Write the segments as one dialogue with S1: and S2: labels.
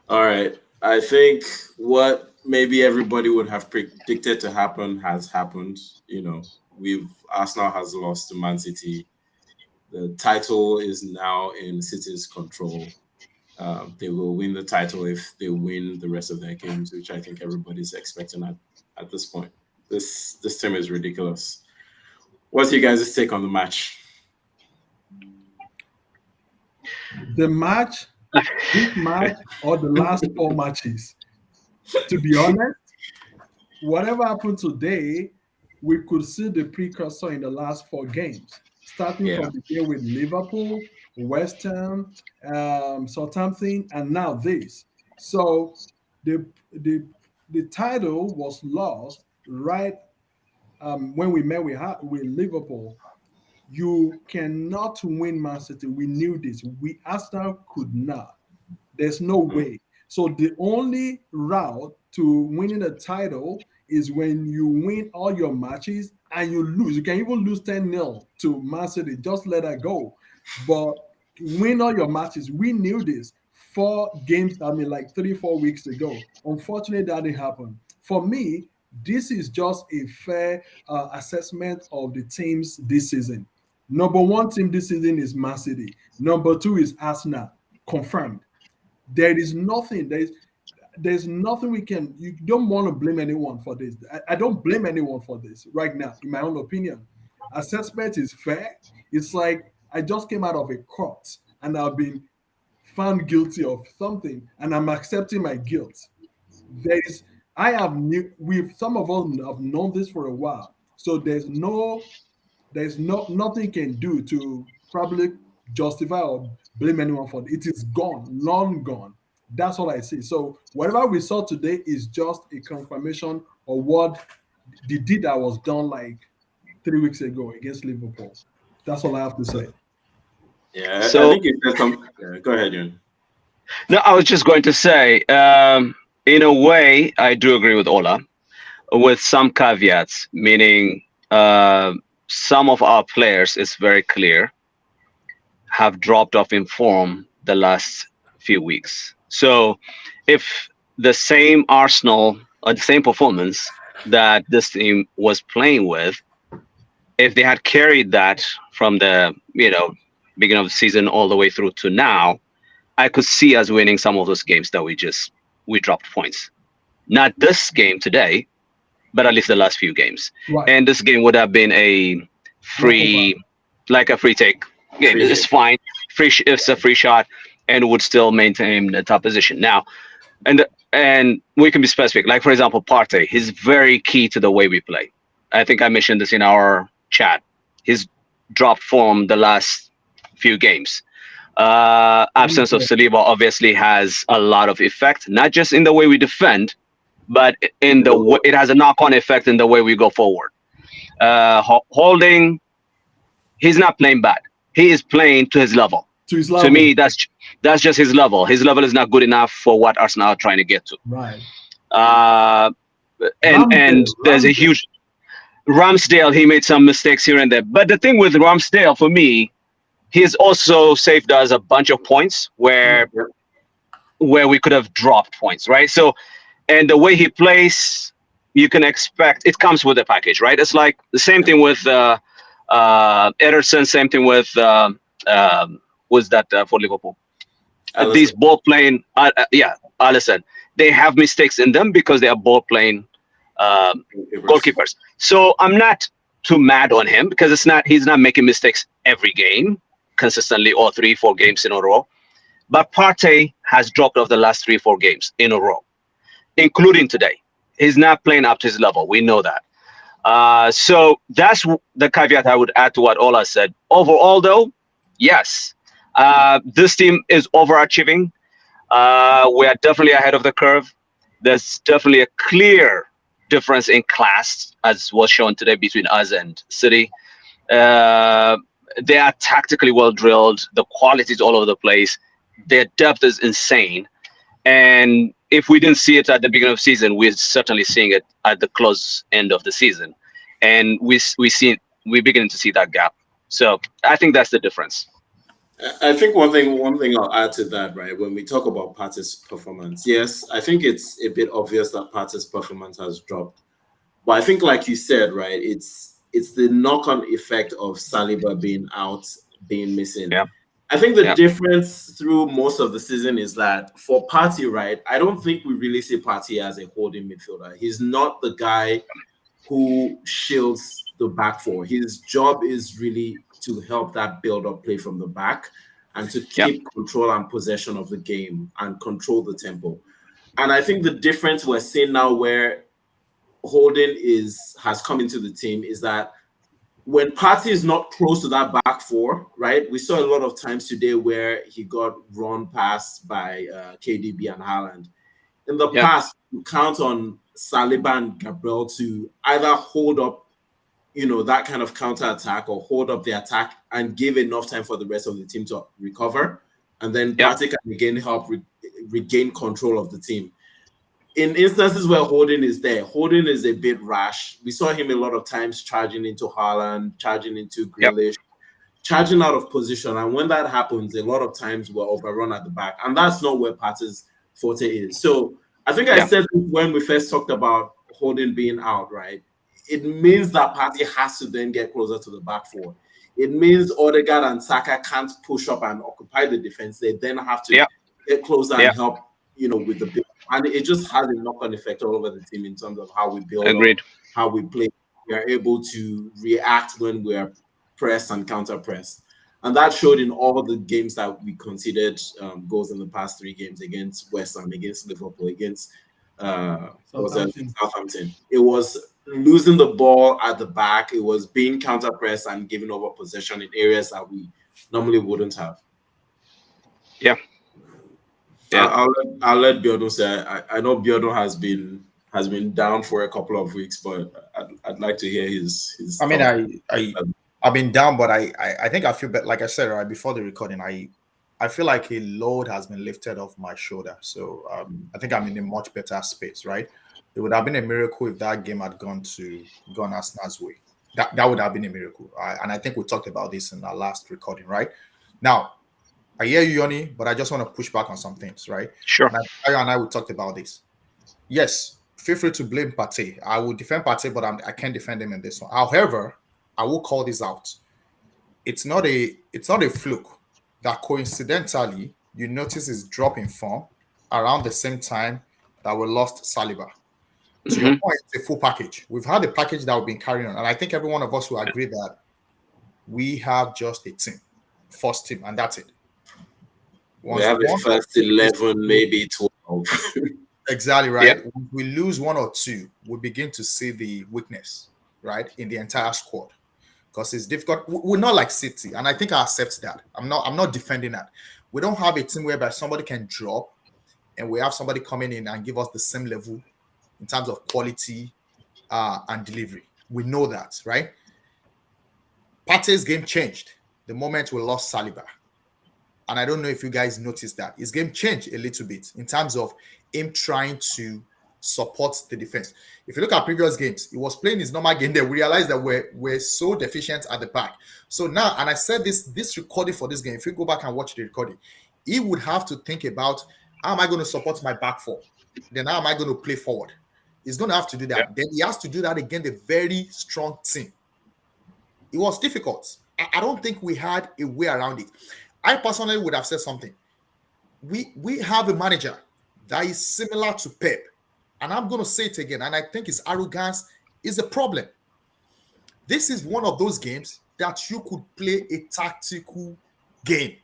S1: All right. I think what maybe everybody would have predicted to happen has happened. You know, we've Arsenal has lost to Man City. The title is now in City's control. They will win the title if they win the rest of their games, which I think everybody's expecting at this point. This team is ridiculous. What's your guys' take on the match?
S2: The match, this match, or the last four matches. To be honest, whatever happened today, we could see the precursor in the last four games, starting
S1: Yeah.
S2: from the game with Liverpool, West Ham, Southampton, and now this. So the the the title was lost right when we met with Liverpool. You cannot win Man City. We knew this. We Arsenal could not. There's no
S1: Mm.
S2: way. So the only route to winning a title is when you win all your matches and you lose. You can even lose 10-0 to Man City. Just let that go. But win all your matches. We knew this 4 games, I mean, like 3, 4 weeks ago. Unfortunately, that didn't happen. For me, this is just a fair assessment of the teams this season. Number one team this season is Man City. Number two is Arsenal. Confirmed. There is nothing. There's nothing we can. You don't want to blame anyone for this. I don't blame anyone for this right now, in my own opinion. Assessment is fair. It's like I just came out of a court and I've been found guilty of something, and I'm accepting my guilt. There is. I have knew. We've some of us have known this for a while. So there's nothing you can do to probably justify or blame anyone for it. It is gone, long gone. That's all I see. So whatever we saw today is just a confirmation of what the deed that was done like 3 weeks ago against Liverpool. That's all I have to say.
S1: Yeah, I
S3: So
S1: think it said some. Yeah, go ahead, Yun.
S3: no, I was just going to say, in a way, I do agree with Ola, with some caveats, meaning some of our players, it's very clear, have dropped off in form the last few weeks. So if the same Arsenal or the same performance that this team was playing with, if they had carried that from the beginning of the season all the way through to now, I could see us winning some of those games that we dropped points. Not this game today, but at least the last few games.
S2: Right.
S3: And this game would have been a
S2: Walkover.
S3: free, like a free take game.
S1: Free
S3: It's
S1: hit.
S3: fine. It's a free shot, and would still maintain the top position. Now, and we can be specific. Like for example, Partey, he's very key to the way we play. I think I mentioned this in our chat. He's dropped form the last few games. Absence of Saliba obviously has a lot of effect, not just in the way we defend, but it has a knock-on effect in the way we go forward. Holding, he's not playing bad. He is playing to his level.
S2: To his
S3: To
S2: level.
S3: me, that's just his level. His level is not good enough for what Arsenal are trying to get to.
S2: Right.
S3: Uh, and
S2: Ramsdale.
S3: there's a
S2: Ramsdale.
S3: huge Ramsdale. He made some mistakes here and there, but the thing with Ramsdale for me, he's also saved us a bunch of points
S2: Yeah.
S1: Yep.
S3: where we could have dropped points, right? So, and the way he plays, you can expect it comes with a package, right? It's like the same thing with Ederson, same thing with was that for Liverpool. These
S1: Allison.
S3: ball playing, yeah, Alisson, they have mistakes in them because they are ball playing um,
S1: Goalkeepers.
S3: goalkeepers. So I'm not too mad on him because he's not making mistakes every game consistently or 3, 4 games in a row. But Partey has dropped off the last 3, 4 games in a row, including today. He's not playing up to his level. We know that. So that's the caveat I would add to what Ola said. Overall, though, yes, this team is overachieving. We are definitely ahead of the curve. There's definitely a clear difference in class, as was shown today between us and City. Uh, they are tactically well drilled. The quality is all over the place. Their depth is insane. And if we didn't see it at the beginning of the season, we're certainly seeing it at the close end of the season, and we're beginning to see that gap. So I think that's the difference.
S1: I think one thing I'll add to that, right? When we talk about Partey's performance, yes, I think it's a bit obvious that Partey's performance has dropped. But I think, like you said, right, it's the knock-on effect of Saliba being out, being missing.
S3: Yeah,
S1: I think the
S3: yeah,
S1: difference through most of the season is that for Partey, right, I don't think we really see Partey as a holding midfielder. He's not the guy who shields the back four. His job is really to help that build-up play from the back and to
S3: yeah,
S1: keep control and possession of the game and control the tempo. And I think the difference we're seeing now where Holden is has come into the team is that when Partey is not close to that back four, right? We saw a lot of times today where he got run past by KDB and Haaland. In the
S3: yeah,
S1: past, you count on Saliba and Gabriel to either hold up, that kind of counter attack or hold up the attack and give enough time for the rest of the team to recover. And then
S3: yeah,
S1: Partey can again help regain control of the team. In instances where Holden is there, Holden is a bit rash. We saw him a lot of times charging into Haaland, charging into
S3: yeah,
S1: Grealish, charging out of position. And when that happens, a lot of times we're overrun at the back. And that's not where Partey's forte is. So I think I
S3: yeah,
S1: said when we first talked about Holden being out, right? It means that Partey has to then get closer to the back four. It means Odegaard and Saka can't push up and occupy the defense. They then have to
S3: yeah,
S1: get closer and
S3: yeah.
S1: help, with the build. And it just has a knock-on effect all over the team in terms of how we build up,
S3: Agreed.
S1: how we play. We are able to react when we are press and counter press. And that showed in all the games that we conceded goals in the past three games against West Ham, against Liverpool, against was it
S2: Southampton.
S1: Southampton. It was losing the ball at the back. It was being counter press and giving over possession in areas that we normally wouldn't have.
S3: Yeah, yeah.
S1: I'll let Biodun say. I know Biodun has been down for a couple of weeks, but I'd like to hear his
S4: I mean,
S1: thoughts.
S4: I've been down, but I think I feel better. Like I said right before the recording, I feel like a load has been lifted off my shoulder. So I think I'm in a much better space. Right, it would have been a miracle if that game had gone Arsenal's way. That would have been a miracle. And I think we talked about this in our last recording. Right now, I hear you, Yoni, but I just want to push back on some things. Right,
S3: Sure.
S4: and I would talked about this. Yes, feel free to blame Partey. I will defend Partey, but I can't defend him in this one. However, I will call this out. It's not a fluke that coincidentally you notice his drop in form around the same time that we lost Saliba. To your
S3: Hmm.
S4: point, it's a full package. We've had a package that we've been carrying on, and I think every one of us will agree that we have just a team, first team, and that's it.
S1: We
S4: Once
S1: have a
S4: one or
S1: first
S4: two is
S1: 11, maybe 12.
S4: exactly
S3: Yeah,
S4: right. If we lose one or two, we begin to see the weakness, right, in the entire squad. Because it's difficult. We're not like City, and I think I accept that. I'm not defending that. We don't have a team whereby somebody can drop and we have somebody coming in and give us the same level in terms of quality and delivery. We know that, right? Partey's game changed the moment we lost Saliba. And I don't know if you guys noticed that. His game changed a little bit in terms of him trying to support the defense. If you look at previous games, he was playing his normal game there. We realized that we're so deficient at the back. So now, and I said this recording for this game, if you go back and watch the recording, he would have to think about how am I going to support my back four? Then how am I going to play forward? He's going to have to do
S3: yeah,
S4: that. Then he has to do that against a very strong team. It was difficult. I don't think we had a way around it. I personally would have said something. We have a manager that is similar to Pep. And I'm going to say it again. And I think his arrogance is a problem. This is one of those games that you could play a tactical game.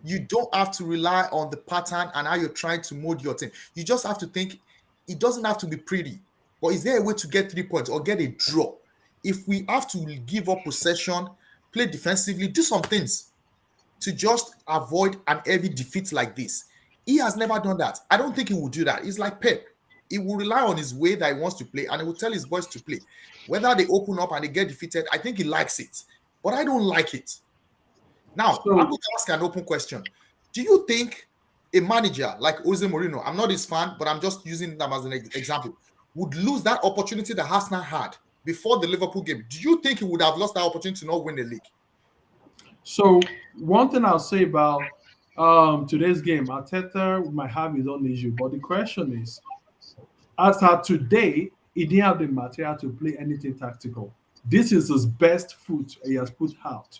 S4: You don't have to rely on the pattern and how you're trying to mold your team. You just have to think it doesn't have to be pretty. But is there a way to get 3 points or get a draw? If we have to give up possession, play defensively, do some things to just avoid an heavy defeat like this. He has never done that. I don't think he will do that. He's like Pep. He will rely on his way that he wants to play and he will tell his boys to play. Whether they open up and they get defeated, I think he likes it. But I don't like it. Now, I'm going
S2: So
S4: to ask an open question. Do you think a manager like Jose Mourinho, I'm not his fan, but I'm just using them as an example, would lose that opportunity that Arsenal had before the Liverpool game? Do you think he would have lost that opportunity to not win the league?
S2: So one thing I'll say about today's game, Arteta might have his own issue, but the question is, as of today, he didn't have the material to play anything tactical. This is his best foot he has put out.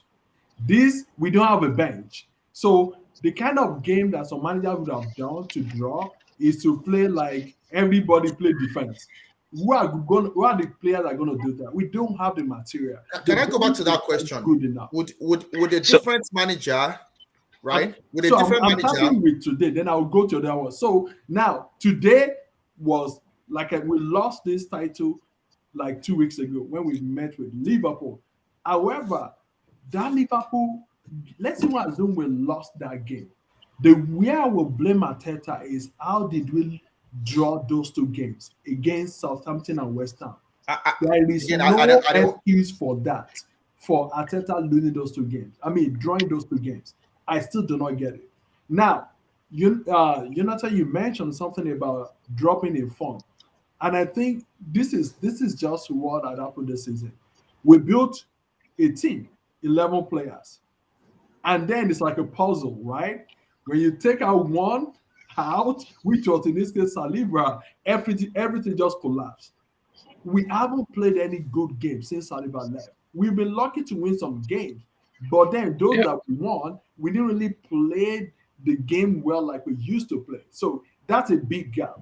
S2: This we don't have a bench. So the kind of game that some managers would have done to draw is to play like everybody play defense. Who are the players that are gonna do that? We don't have the material. The
S4: Can I go back
S2: bench
S4: to
S2: is
S4: that
S2: not
S4: question?
S2: good enough.
S4: Would a
S3: So
S4: different manager,
S2: And
S4: right? Would a
S2: so
S4: different
S2: I'm
S4: manager?
S2: starting with today, then I'll go to the other one. So now today was like we lost this title like 2 weeks ago when we met with Liverpool. However, that Liverpool, let's even assume we lost that game. The where I will blame Arteta is how did we draw those two games against Southampton and West Ham?
S4: I,
S2: There is
S4: again,
S2: no
S4: I don't.
S2: excuse for that, for Arteta losing those two games. I mean, drawing those two games. I still do not get it. Now, Jonathan, you mentioned something about dropping in form, and I think this is just what had happened this season. We built a team, 11 players, and then it's like a puzzle, right? When you take out one out, which was in this case Saliba, everything just collapsed. We haven't played any good games since Saliba left. We've been lucky to win some games, but then those
S3: yeah,
S2: that we won, we didn't really play the game well like we used to play. So that's a big gap.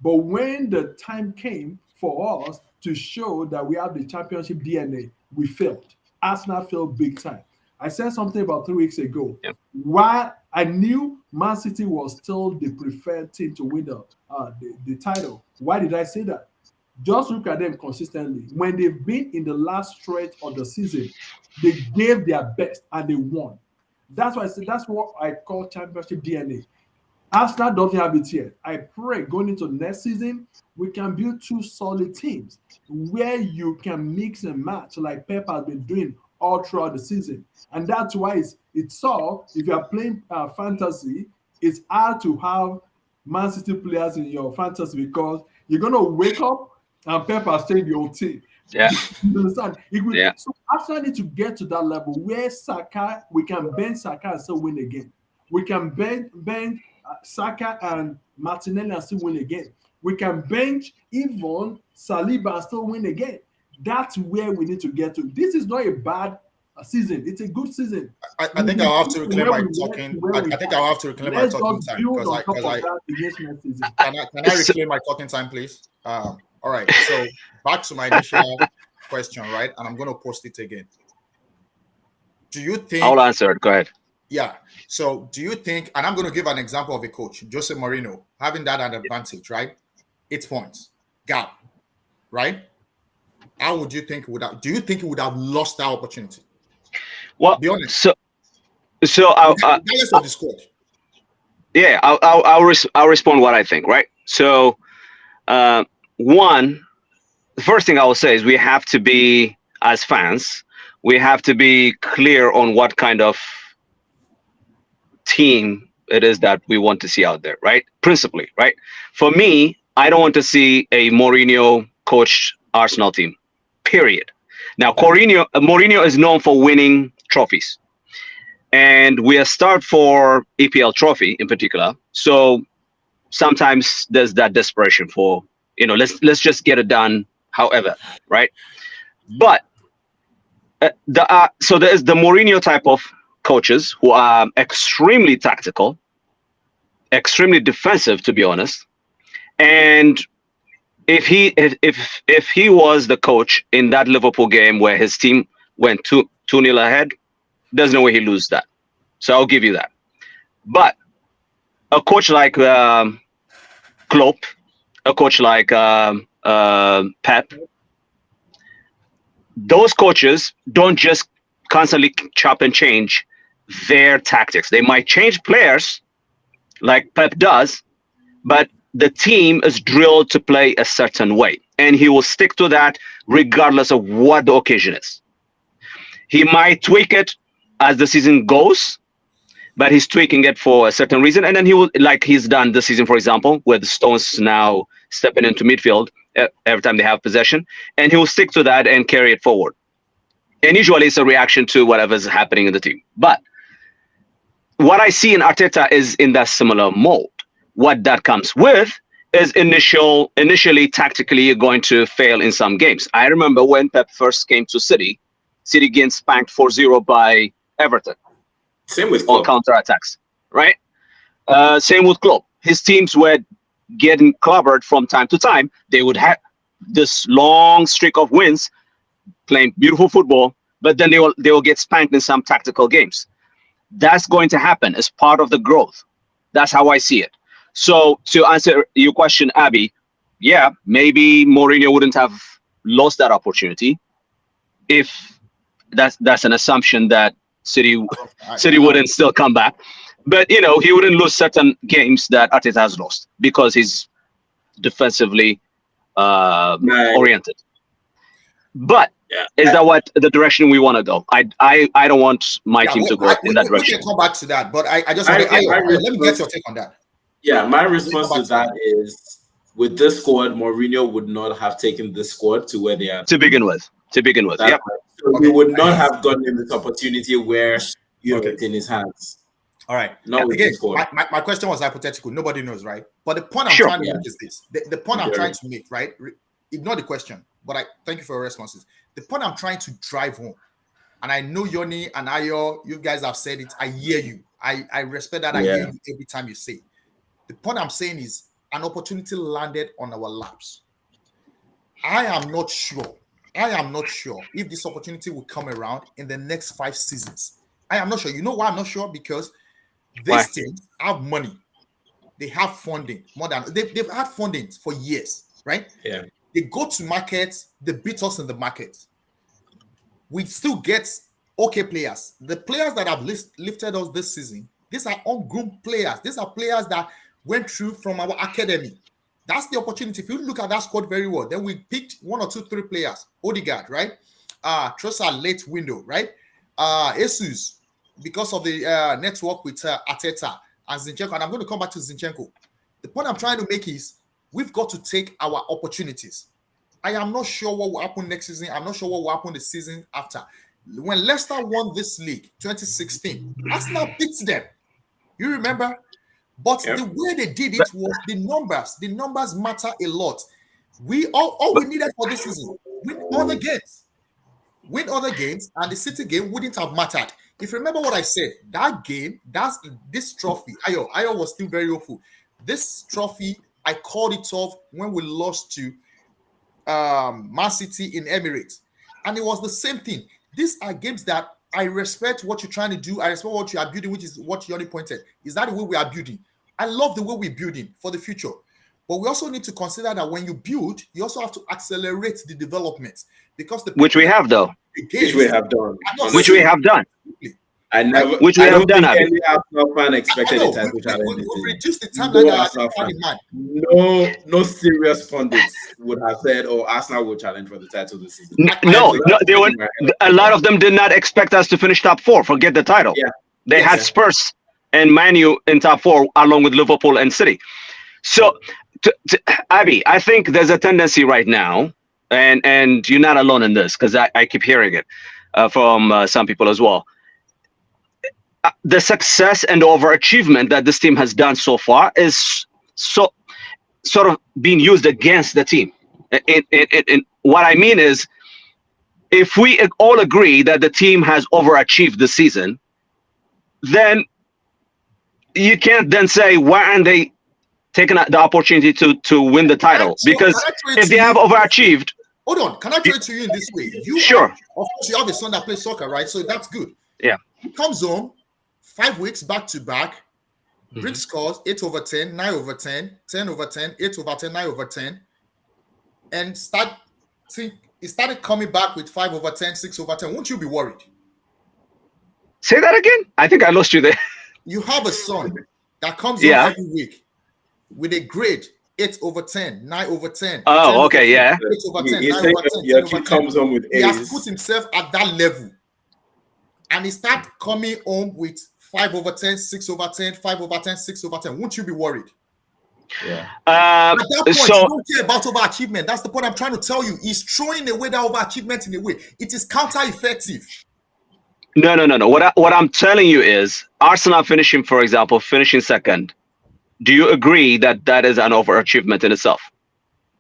S2: But when the time came for us to show that we have the championship DNA, we failed. Arsenal failed big time. I said something about 3 weeks ago.
S3: yeah,
S2: Why I knew Man City was still the preferred team to win the title. Why did I say that? Just look at them consistently. When they've been in the last stretch of the season, they gave their best and they won. That's why I said that's what I call championship DNA. Arsenal doesn't have it yet. I pray going into next season, we can build two solid teams where you can mix and match like Pep has been doing all throughout the season. And that's why it's so if you are playing fantasy, it's hard to have Man City players in your fantasy because you're going to wake up and Pep has changed your team.
S3: yeah,
S2: You understand?
S3: yeah.
S2: So Arsenal need to get to that level where Saka, we can bench Saka and still win again. We can bench Saka and Martinelli and still win again. We can bench even Saliba and still win again. That's where we need to get to. This is not a bad season. It's a good season.
S4: I think I'll have to reclaim
S2: Where
S4: my
S2: we went
S4: talking.
S2: to where we
S4: I think
S2: are.
S4: I'll have to reclaim my
S2: Let's
S4: talking
S2: just
S4: time
S2: build
S4: because
S2: on top
S4: because
S2: of
S4: I
S2: that against next season.
S4: can I
S3: So,
S4: reclaim my talking time, please? All right. So back to my initial question, right? And I'm going to post it again. Do you
S3: I'll
S4: think?
S3: answer it. Go ahead.
S4: Yeah. So do you think? And I'm going to give an example of a coach, Jose Mourinho, having that an advantage, right? 8 points gap, right? How would you think would have? Do you think he would have lost that opportunity?
S3: Well,
S4: Be honest,
S3: so
S4: regardless of the squad.
S3: yeah, I'll respond what I think, right? So, uh, one, the first thing I will say is we have to be, as fans, we have to be clear on what kind of team it is that we want to see out there, right? Principally, right? For me, I don't want to see a Mourinho coached Arsenal team, period. Now, Mourinho is known for winning trophies, and we are starved for EPL trophy in particular. So sometimes there's that desperation for, let's just get it done, however, right? But so there's the Mourinho type of coaches who are extremely tactical, extremely defensive, to be honest. And if he was the coach in that Liverpool game where his team went 2-0 ahead, there's no way he lose that. So I'll give you that. But a coach like Klopp, a coach like Pep, those coaches don't just constantly chop and change their tactics. They might change players like Pep does, but the team is drilled to play a certain way, and he will stick to that regardless of what the occasion is. He might tweak it as the season goes, but he's tweaking it for a certain reason. And then he will, like he's done this season, for example, where the Stones now stepping into midfield every time they have possession, and he will stick to that and carry it forward. And usually it's a reaction to whatever's happening in the team. But what I see in Arteta is in that similar mold. What that comes with is initially tactically you're going to fail in some games. I remember when Pep first came to City, City getting spanked 4-0 by Everton
S1: Same with
S3: on
S1: Klopp.
S3: counter-attacks, right? Same with Klopp. His teams were getting clobbered from time to time. They would have this long streak of wins, playing beautiful football, but then they will get spanked in some tactical games. That's going to happen as part of the growth. That's how I see it. So to answer your question, Abby, yeah, maybe Mourinho wouldn't have lost that opportunity if that's an assumption that City wouldn't still come back. But you know, he wouldn't lose certain games that Arteta has lost because he's defensively oriented. But
S1: Yeah.
S3: is that what the direction we want to go? I don't want my team to go in that
S4: We
S3: direction.
S4: can come back to that, but I just
S1: I-
S4: want to,
S1: I-
S4: let me get your take on that.
S1: Yeah, my response to that is with this squad, Mourinho would not have taken this squad to where they are.
S3: To begin with,
S1: That's
S3: yep.
S1: right. So
S4: Okay.
S1: he would not have gotten this opportunity where
S4: Okay.
S1: it's in his hands.
S4: All right.
S1: Not with
S4: Again,
S1: this squad.
S4: my question was hypothetical. Nobody knows, right? But the point I'm
S3: Sure.
S4: trying to make is this. The point I'm
S1: Okay.
S4: trying to make, right? Ignore the question, but I thank you for your responses. The point I'm trying to drive home, and I know Yoni and Ayo, you guys have said it. I hear you. I respect that. I
S1: Yeah.
S4: hear you every time you say it. The point I'm saying is an opportunity landed on our laps. I am not sure if this opportunity will come around in the next 5 seasons. I am not sure. You know why I'm not sure? Because
S3: Why?
S4: these teams have money. They have funding. More than they've had funding for years, right?
S1: Yeah.
S4: They go to markets, they beat us in the market. We still get okay players. The players that have lifted us this season, these are ungroomed players. These are players that went through from our academy. That's the opportunity. If you look at that squad very well, then we picked 1 or 2, 3 players. Odegaard, right? Trossard late window, right? Jesus, because of the network with Arteta and Zinchenko. And I'm going to come back to Zinchenko. The point I'm trying to make is we've got to take our opportunities. I am not sure what will happen next season. I'm not sure what will happen the season after. When Leicester won this league, 2016, Arsenal beat them. You remember? But
S1: Yep.
S4: the way they did it was the numbers. The numbers matter a lot. We all we needed for this season, win other games, and the City game wouldn't have mattered. If you remember what I said, that game, this trophy. Ayo was still very hopeful. This trophy, I called it off when we lost to Man City in Emirates, and it was the same thing. These are games that I respect what you're trying to do. I respect what you are building, which is what Yoni pointed. Is that the way we are building? I love the way we're building for the future. But we also need to consider that when you build, you also have to accelerate the development because
S3: Which we have though.
S1: Which we have done.
S3: Which we have done.
S1: I never.
S3: Which we
S1: I
S3: have
S1: don't
S3: done,
S1: think
S3: Abby.
S1: any Arsenal fan expected a title
S4: we
S1: challenge. this season.
S4: reduced the time
S1: No
S4: that
S1: Arsenal
S4: I had
S1: fan.
S4: in mind.
S1: No serious pundits would have said, "Oh, Arsenal will challenge for the title this season."
S3: No, they were. A lot of them did not expect us to finish top 4. Forget the title.
S1: Yeah.
S3: They had
S1: Yeah.
S3: Spurs and Man U in top 4, along with Liverpool and City. So, Abby, I think there's a tendency right now, and you're not alone in this because I keep hearing it from some people as well. The success and overachievement that this team has done so far is so sort of being used against the team. What I mean is, if we all agree that the team has overachieved this season, then you can't then say, why aren't they taking the opportunity to win the title? Because if they have overachieved,
S4: hold on, can I throw it to you in this way?
S3: Sure.
S4: Of course, you have a son that plays soccer, right? So that's good.
S3: Yeah.
S4: He comes home 5 weeks back to back, brings scores 8/10, 9/10, 10/10, 8/10, 9/10, and he started coming back with 5/10, 6/10. Won't you be worried?
S3: Say that again. I think I lost you there.
S4: You have a son that comes home every week with a grade 8/10, 9/10.
S3: Oh, okay, yeah.
S4: 8/10,
S1: You
S4: 9/10,
S1: your
S4: 10/10.
S1: kid comes home with
S4: He has
S1: A's.
S4: put himself at that level, and he starts coming home with 5/10, 6/10, 5/10, 6/10. Won't you be worried?
S1: Yeah.
S4: At that point,
S3: So
S4: you don't care about overachievement. That's the point I'm trying to tell you. He's throwing away that overachievement in a way. It is counter-effective.
S3: no. What I'm telling you is Arsenal finishing, for example, finishing second. Do you agree that that is an overachievement in itself?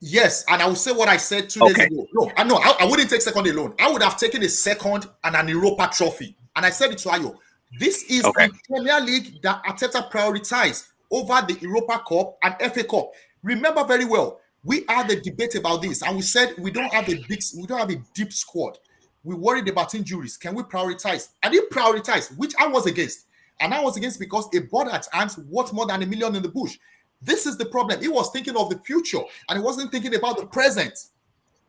S4: Yes, and I will say what I said 2 days
S3: Okay.
S4: ago. No, I wouldn't take second alone. I would have taken a second and an Europa trophy. And I said it to Ayo. This is
S3: Okay.
S4: the Premier League that Arteta prioritized over the Europa Cup and FA Cup. Remember very well, we had a debate about this, and we said we don't have a deep squad. We worried about injuries. Can we prioritize? I didn't prioritize, which I was against. And I was against because a bird at ants worth more than $1 million in the bush. This is the problem. He was thinking of the future and he wasn't thinking about the present.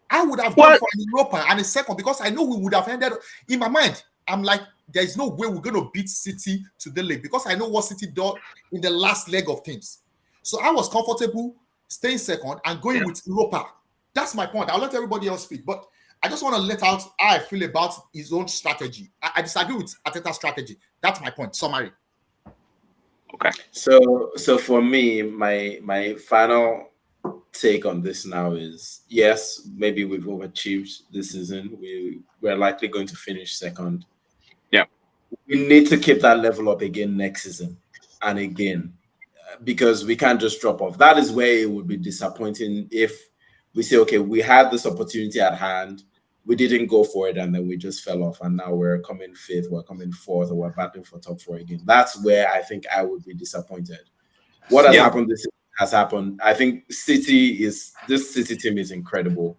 S4: I would have gone for an Europa and a second because I know we would have ended in my mind. I'm like, there's no way we're going to beat City to the league because I know what City did in the last leg of things. So I was comfortable staying second and going with Europa. That's my point. I'll let everybody else speak, but I just want to let out how I feel about his own strategy. I disagree with Arteta's strategy. That's my point. Summary.
S3: Okay.
S1: So for me, my final take on this now is yes, maybe we've overachieved this season. We're likely going to finish second.
S3: Yeah.
S1: We need to keep that level up again next season and again, because we can't just drop off. That is where it would be disappointing if we say, okay, we had this opportunity at hand, we didn't go for it, and then we just fell off, and now we're coming fifth, we're coming fourth, or we're battling for top four again. That's where I think I would be disappointed. What has happened this season has happened. I think this City team is incredible.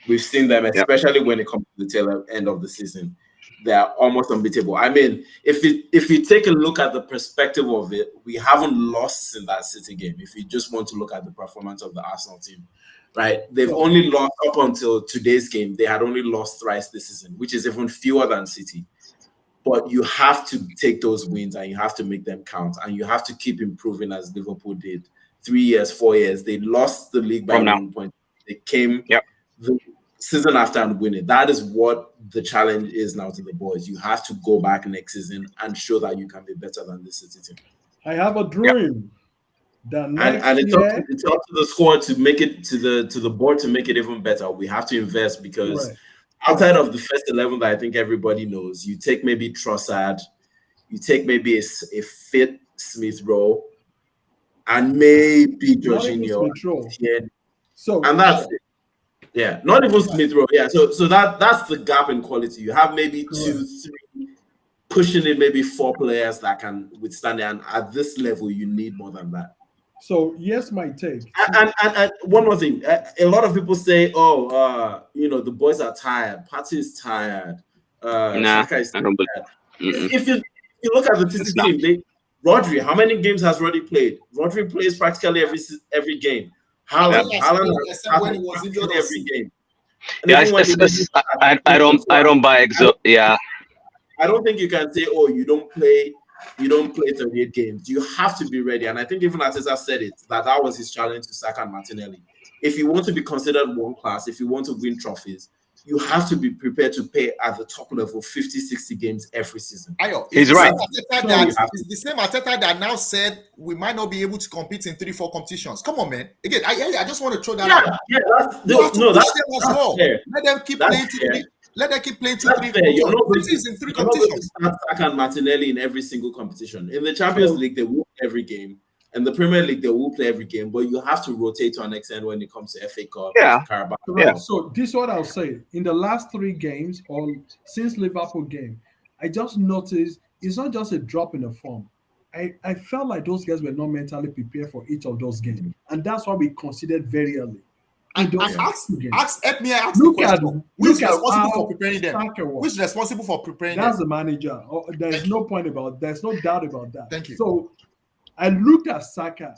S1: We've seen them, especially when it comes to the tail end of the season. They are almost unbeatable. I mean, if you take a look at the perspective of it, we haven't lost in that City game. If you just want to look at the performance of the Arsenal team, right? They've only lost up until today's game. They had only lost thrice this season, which is even fewer than City. But you have to take those wins and you have to make them count, and you have to keep improving as Liverpool did. 3 years, 4 years, they lost the league by 1 point. They came the season after and win it. That is what the challenge is now to the boys. You have to go back next season and show that you can be better than this City team.
S2: I have a dream.
S1: And it's up to the squad to make it to the board to make it even better. We have to invest because outside of the first 11 that I think everybody knows, you take maybe Trossard, you take maybe a fit Smith Rowe, and maybe Jorginho. And that's it. Yeah, not even Smith Rowe. Yeah, so that's the gap in quality. You have maybe 2, 3, pushing it, maybe 4 players that can withstand it. And at this level, you need more than that.
S2: So here's my take.
S1: And one more thing, a lot of people say, the boys are tired. Partey is tired. Saka is tired. If you look at the City team, Rodri, how many games has Rodri played? Rodri plays practically every game. Haaland
S4: when he was injured
S1: every game.
S3: I don't buy
S1: I don't think you can say, you don't play 38 games. You have to be ready. And I think even Arteta said it, that was his challenge to Saka and Martinelli. If you want to be considered world class, if you want to win trophies, you have to be prepared to play at the top level 50, 60 games every season.
S3: He's right.
S4: It's the same Arteta that now said we might not be able to compete in 3-4 competitions. Come on, man. Again, I just want to throw that out.
S1: Yeah, that's fair.
S4: Let them keep playing. Let them keep playing 2-3 competitions.
S1: You're not going to start Saka and Martinelli in every single competition. In the Champions League, they will play every game. In the Premier League, they will play every game, but you have to rotate to an extent when it comes to FA Cup, Carabao.
S2: Right. So this is what I'll say. In the last 3 games, or since Liverpool game, I just noticed it's not just a drop in the form. I felt like those guys were not mentally prepared for each of those games, and that's why we considered very early.
S4: Help me ask the question. Who's responsible for preparing them? Who's responsible for preparing them?
S2: That's the manager. There's no doubt about that.
S4: Thank you.
S2: So I looked at Saka.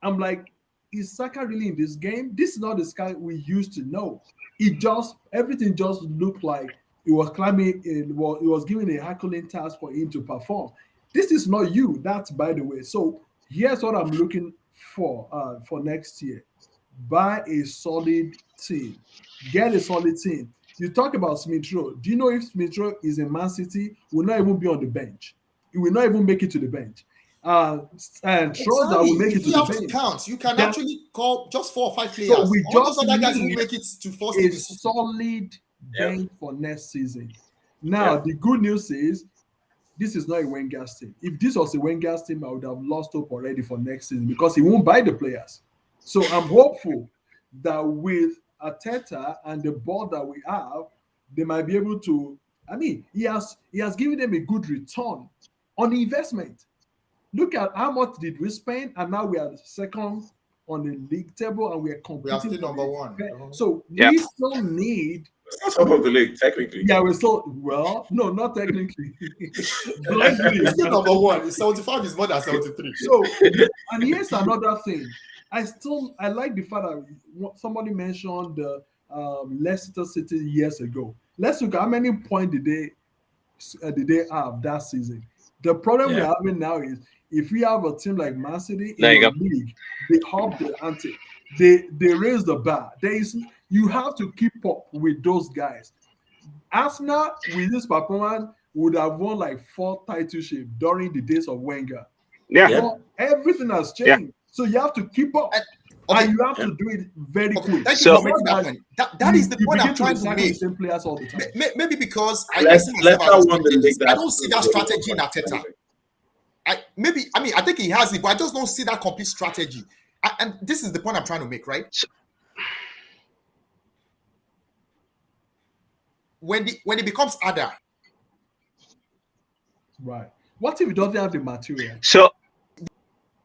S2: I'm like, is Saka really in this game? This is not the Saka we used to know. Everything just looked like it was climbing. It was giving a Herculean task for him to perform. This is not you. That's by the way. So here's what I'm looking for next year. Buy a solid team. Get a solid team. You talk about Smith Rowe. Do you know if Smith Rowe is in Man City, will not even be on the bench? He will not even make it to the bench. and trust that
S4: Exactly.
S2: will make it
S4: If
S2: to
S4: you
S2: the
S4: have to
S2: bench.
S4: count, you can
S2: Then-
S4: actually call just 4 or 5 players.
S2: So we
S4: All those
S2: just
S4: other guys will
S2: need
S4: make it to first
S2: a
S4: in the season.
S2: solid
S1: Yep.
S2: bench for next season. Now,
S1: Yep.
S2: the good news is this is not a Wenger's team. If this was a Wenger's team, I would have lost hope already for next season because he won't buy the players. So I'm hopeful that with Arteta and the board that we have, they might be able to. I mean, he has given them a good return on the investment. Look at how much did we spend, and now we are second on the league table, and we are competing.
S4: We are still
S2: for
S4: number
S2: the-
S4: one.
S2: So
S3: Yeah.
S2: we still need.
S1: It's not top of the league, technically.
S2: Yeah, we still no, not technically. Blindly.
S4: It's still number one. 75 is more than 73.
S2: So, and here's another thing. I like the fact that somebody mentioned the Leicester City years ago. Let's look at how many points did they have that season. The problem we're having now is if we have a team like Man City in
S3: There you
S2: the
S3: go.
S2: league, they up the ante. They raise the bar. You have to keep up with those guys. Arsenal with this performance would have won like 4 titlerships during the days of Wenger.
S3: Yeah.
S1: Yeah.
S2: But everything has changed. So you have to keep up.
S4: Okay.
S2: And you have to do it very quick.
S4: Thank you
S3: So-
S4: for making that point. That is the point I'm trying to
S2: recycle the
S4: make.
S2: same players all the time.
S4: Maybe because I
S1: Let's
S4: see myself
S1: not
S4: as a
S1: won the
S4: strategist.
S1: league.
S4: I don't see that strategy in Arteta. I think he has it, but I just don't see that complete strategy. And this is the point I'm trying to make, right? When it becomes harder,
S2: Right. What if he doesn't have the material?
S3: So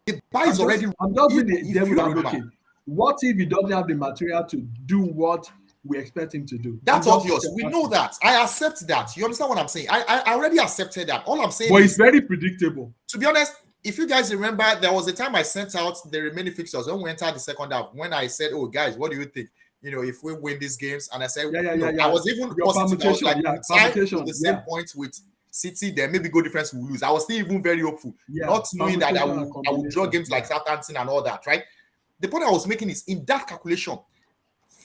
S4: the bar is already.
S2: I'm just being the
S4: if
S2: devil
S4: you
S2: advocate.
S4: remember.
S2: What if he doesn't have the material to do what we expect him to do?
S4: That's
S2: I'm just
S4: obvious. We know that. I accept that. You understand what I'm saying? I already accepted that. All I'm saying
S2: But
S4: is,
S2: it's very predictable.
S4: to be honest, if you guys remember, there was a time I sent out the remaining fixtures when we entered the second half. When I said, "Oh, guys, what do you think? If we win these games," and I said,
S2: Yeah.
S4: I was even
S2: Your
S4: positive. I was like,
S2: permutation,
S4: we tie
S2: permutation,
S4: with the same points with City, then maybe goal difference will lose. I was still even very hopeful, not knowing that I would draw games like Southampton and all that, right? The point I was making is in that calculation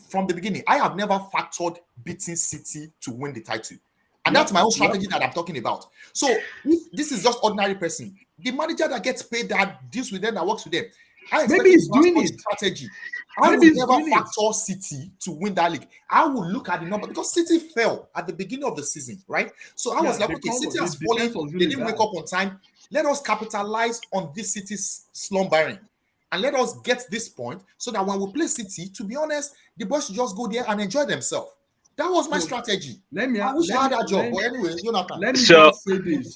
S4: from the beginning, I have never factored beating City to win the title. And that's my own strategy that I'm talking about. So if this is just ordinary person, the manager that gets paid, that deals with them, that works with them, I expect
S2: Maybe he's
S4: him to
S2: doing
S4: transport
S2: it.
S4: strategy. I
S2: Maybe
S4: would
S2: he's
S4: never
S2: doing it.
S4: factor City to win that league. I would look at the number because City fell at the beginning of the season, right? So I was like, okay, City has fallen. They didn't wake up on time. Let us capitalize on this City's slumbering. And let us get this point so that when we play City, to be honest, the boys should just go there and enjoy themselves. That was my strategy. I wish I had that job. But anyway, Jonathan.
S2: Let me
S3: So-
S2: just say this.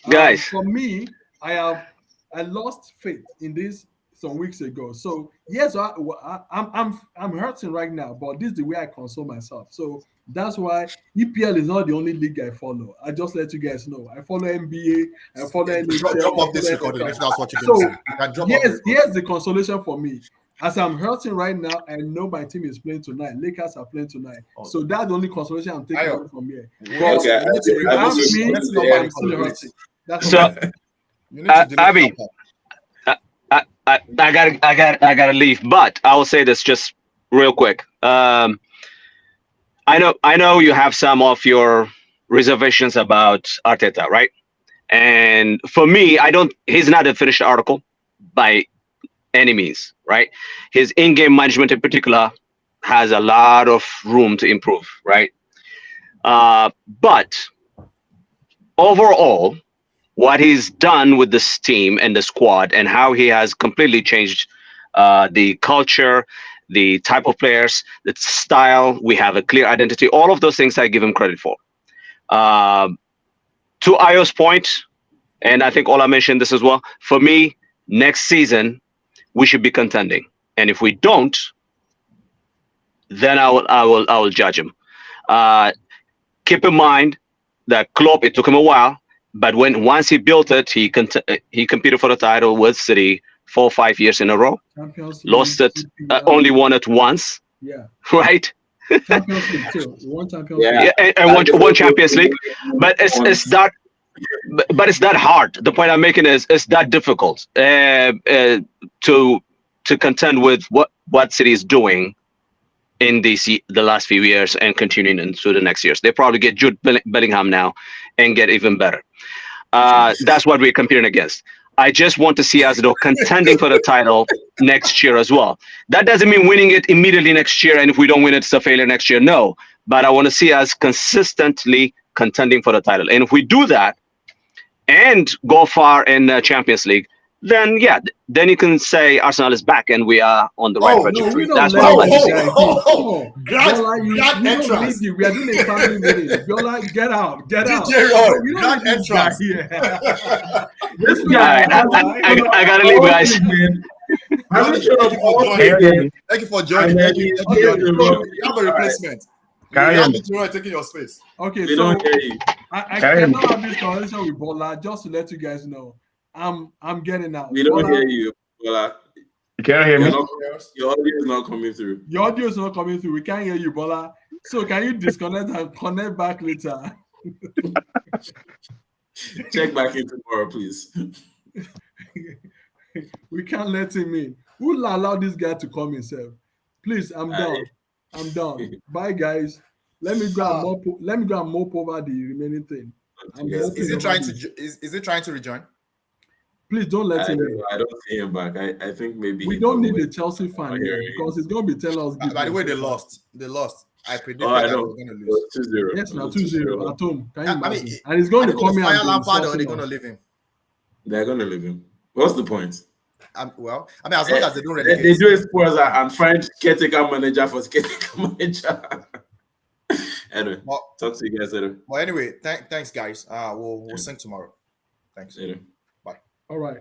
S3: Guys.
S2: For me, I lost faith in this some weeks ago. So yes, I'm hurting right now, but this is the way I console myself. So that's why EPL is not the only league I follow. I just let you guys know. I follow NBA. I follow NHL.
S4: Drop off this recording if that's what you're going to say. You can drop off this
S2: Here's the consolation for me. As I'm hurting right now, I know my team is playing tonight. Lakers are playing tonight. So that's the only consolation I'm taking away from here.
S1: Okay,
S2: I'm still hurting. That's
S3: So,
S2: all.
S4: You need to delete
S3: Abby,
S4: that.
S3: I gotta leave, but I will say this just real quick. I know you have some of your reservations about Arteta, right? And for me, he's not a finished article by any means, right? His in-game management in particular has a lot of room to improve, right? But overall, what he's done with this team and the squad and how he has completely changed the culture, the type of players, the style, we have a clear identity, all of those things I give him credit for. To Ayo's point, and I think Olla mentioned this as well, for me, next season, we should be contending. And if we don't, then I will judge him. Keep in mind that Klopp, it took him a while, but once he built it, he competed for the title with City 4 or 5 years in a row. Lost it, only won it once.
S2: Yeah.
S3: Right?
S2: Champions League too. One Champions
S1: Yeah.
S2: League.
S3: Yeah, and one Champions League. But it's that. But it's that hard. The point I'm making is it's that difficult to contend with what City is doing in the last few years and continuing into the next years. They probably get Jude Bellingham now and get even better. That's what we're competing against. I just want to see us contending for the title next year as well. That doesn't mean winning it immediately next year, and if we don't win it, it's a failure next year. No, but I want to see us consistently contending for the title. And if we do that and go far in Champions League, then yeah, then you can say Arsenal is back and we are on the right trajectory. That's what I like to see.
S4: Grand entrance.
S2: We are doing a family meeting. Biola, get out.
S4: DJ Roy,
S2: We don't
S4: grand
S2: need this guy
S4: entrance.
S2: here.
S1: This
S3: All right, I gotta leave, guys.
S4: Thank you for joining. Thank you. You have a replacement. You have DJ Roy taking your space.
S2: Okay,
S1: We
S2: so
S1: don't hear you.
S2: I cannot have this conversation with Bola. Just to let you guys know, I'm getting out.
S1: We don't
S2: Bola,
S1: hear you. Bola.
S5: You can't hear me.
S1: Your audio is not coming through.
S2: Your audio is not coming through. We can't hear you, Bola. So can you disconnect and connect back later?
S1: Check back in tomorrow, please.
S2: We can't let him in. Who will allow this guy to come himself? Please, I'm done. I'm done. Bye, guys. Let me go and mop. Let me go and mop over the remaining thing.
S4: Is he trying to rejoin?
S2: Please don't let him in.
S1: I don't see him back. I think maybe
S2: We don't need the Chelsea fan here because he's going to be telling us.
S4: By the way, they lost. I predicted
S1: I
S4: that they
S1: know.
S4: were going to lose.
S1: 2-0.
S2: Yes, now 2-0 at home. Can you
S4: I
S2: imagine?
S4: mean,
S2: And he's going to come here
S4: fire
S2: and
S4: Lampard, or
S2: insult
S4: they're going to
S2: us.
S4: leave him.
S1: They're going to leave him. What's the point?
S4: As long as they don't
S1: They
S4: relegate.
S1: do Spurs and find caretaker manager for caretaker manager. Anyway, talk to you guys later.
S4: Well, anyway, thanks, guys. We'll sing tomorrow. Thanks.
S1: Later.
S2: All right.